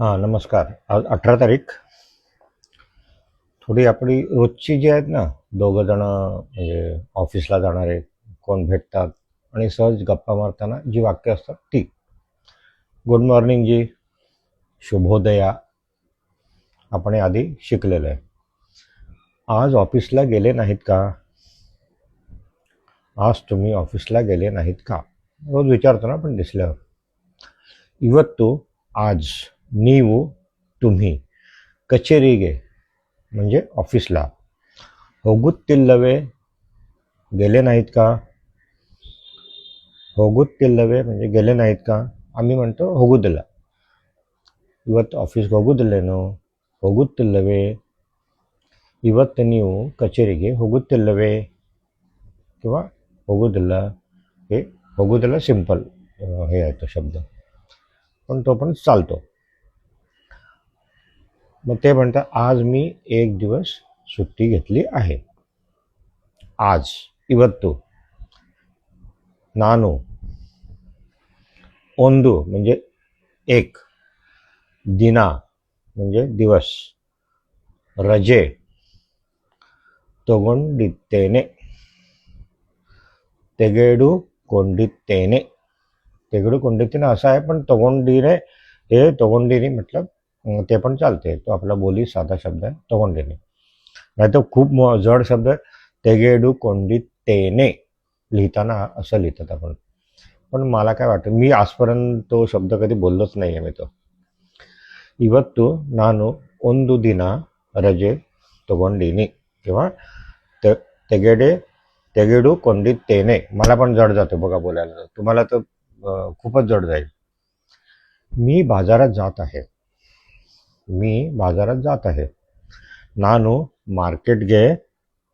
हां, नमस्कार. आज 18 तारीख. थोडी आपली रोजची जी आहेत ना, दोघं जण म्हणजे ऑफिसला जाणारे कोण भेटतात आणि सहज गप्पा मारताना जी वाक्य असतात ती. गुड मॉर्निंग जी, शुभोदया आपण हे आधी शिकलेलं आहे. आज ऑफिसला गेले नाहीत का? आज तुम्ही ऑफिसला गेले नाहीत का? रोज विचारतो ना आपण दिसल्यावर. ಇವತ್ತು आज ನೀವು तुम्ही कचेರಿಗೆ म्हणजे ऑफिसला ಹೋಗುತ್ತಿಲ್ಲವೇ गेले नाहीत का? ಹೋಗುತ್ತಿಲ್ಲವೇ म्हणजे गेले नाहीत का? आम्ही म्हणतो ಹೋಗುದಿಲ್ಲ. ಇವತ್ತು ಆಫೀಸ್ಗೆ ಹೋಗುದಿಲ್ಲೇನು? ಹೋಗುತ್ತಿಲ್ಲವೇ? ಇವತ್ತು ನೀವು ಕಚೇರಿಗೆ ಹೋಗುತ್ತಿಲ್ಲವೇ? किंवा ಹೋಗುದಿಲ್ಲ. हे ಹೋಗುದಿಲ್ಲ सिंपल हे आहे तो शब्द, पण तो पण चालतो. मग ते म्हणतात आज मी एक दिवस सुट्टी घेतली आहे. आज ಇವತ್ತು ನಾನು ಒಂದು म्हणजे एक, ದಿನ म्हणजे दिवस, रजे ತಗೊಂಡಿದ್ದೇನೆ, ತೆಗೆದುಕೊಂಡಿದ್ದೇನೆ. ತೆಗೆದುಕೊಂಡಿದ್ದೇನೆ असं आहे, पण तोगोंडीने हे तोगोंडीने मतलब ते पण चालते. तो आपला बोली साधा शब्द आहे तोगोंडीने. नाही तर खूप जड शब्द आहे तेगेडुकोंडितेने लिहिताना असं लिहितात आपण. पण मला काय वाटतं, मी आजपर्यंत तो शब्द कधी बोललोच नाही आहे मी तो. ಇವತ್ತು ನಾನು ಒಂದು ದಿನ ರಜೆ ತಗೊಂಡಿನಿ किंवा ತೆಗೆಡೆ ತೆಗೆದುಕೊಂಡಿದ್ದೇನೆ. मला पण जड जाते बघा बोलायला, तुम्हाला तर खूपच जड जाईल. मी बाजारात जात आहे. मी बाजारात जात आहे. ನಾನು ಮಾರ್ಕೆಟ್ಗೆ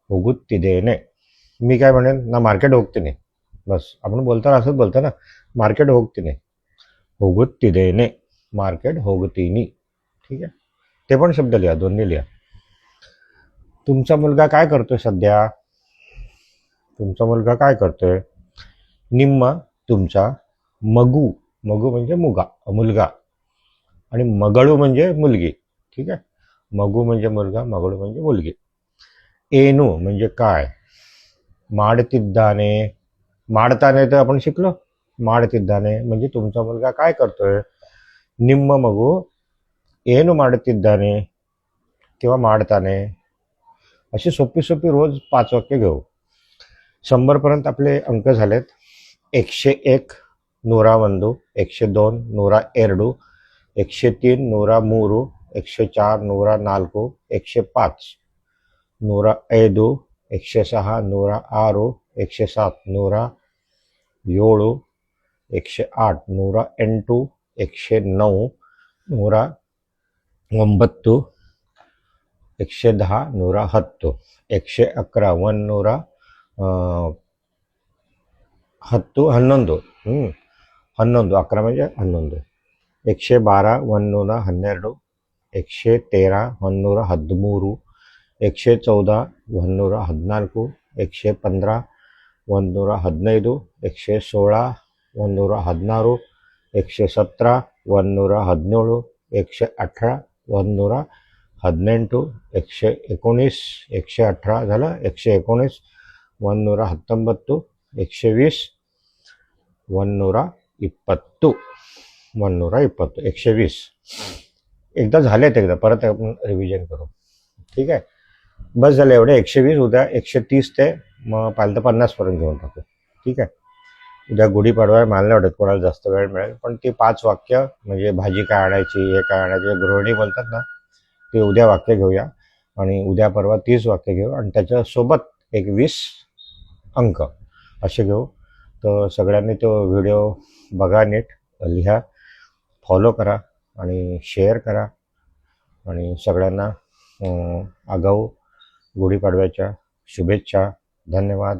ಹೋಗುತ್ತಿದ್ದೇನೆ. मी काय म्हणेन ना, मार्केट ಹೋಗ್ತೀನಿ. बस आपण बोलताना असंच बोलतो ना, मार्केट ಹೋಗ್ತೀನಿ. ಹೋಗುತ್ತಿದ್ದೇನೆ, मार्केट ಹೋಗುತ್ತೀನಿ. ठीक आहे, ते पण शब्द लिहा, दोन्ही लिहा. तुमचा मुलगा काय करतोय सध्या? तुमचा मुलगा काय करतोय? निम्मा तुमचा मगू. मगू म्हणजे मुलगा, आणि मगळू म्हणजे मुलगी. ठीक आहे, मगू म्हणजे मुलगा, मगळू म्हणजे मुलगी. एनू म्हणजे काय? माडतिद्दाने. माडताने तर आपण शिकलो. माडतिद्दाने म्हणजे तुमचा मुलगा काय करतोय. निम्म मगू ಏನು ಮಾಡುತ್ತಿದ್ದಾನೆ किंवा माडताने. अशी सोपी सोपी रोज 5 वाक्य घेऊ. 100पर्यंत आपले अंक झालेत. 101 ನೂರ ಒಂದು, 102 ನೂರ ಎರಡು, 103 ನೂರ ಮೂರು, 104 ನೂರ ನಾಲ್ಕು, 105 ನೂರ ಐದು, 106 ನೂರ ಆರು, 107 ನೂರ ಏಳು, 108 ನೂರ ಎಂಟು, 109 ನೂರ ಒಂಬತ್ತು, 110 ನೂರ ಹತ್ತು, 111 ನೂರ ಹತ್ತು, ಹನ್ನೊಂದು. 11 म्हणजे 11. 112 ನೂರ ಹನ್ನೆರಡು, 113 ನೂರ ಹದಿಮೂರು, 114 ನೂರ ಹದಿನಾಲ್ಕು, 115 ನೂರ ಹದಿನೈದು, 116 ನೂರ ಹದಿನಾರು, 117 ನೂರ ಹದಿನೇಳು, 118 ನೂರ ಹದಿನೆಂಟು, 119, 118 झालं, 119 ನೂರ ಹತ್ತೊಂಬತ್ತು, 120 ನೂರ ಇಪ್ಪತ್ತು, 120. एकदा झालेत, एकदा परत आपण रिव्हिजन करू. ठीक आहे, बस झालं एवढे. 120 उद्या 130 ते मग पाहिलं तर 50पर्यंत घेऊन टाकू. ठीक आहे, उद्या गुढीपाडवा आहे. मला नाही वाटत कोणाला जास्त वेळ मिळेल, पण ती 5 वाक्य म्हणजे भाजी काय आणायची, हे काय आणायची, गृहिणी बोलतात ना, ते उद्या वाक्य घेऊया. आणि उद्या परवा 30 वाक्य घेऊ, आणि त्याच्यासोबत एक 20 अंक असे घेऊ. तर सगळ्यांनी तो व्हिडिओ बघा, नीट लिहा, फॉलो करा आणि शेअर करा. आणि सगळ्यांना आगाऊ गुढीपाडव्याच्या शुभेच्छा. धन्यवाद.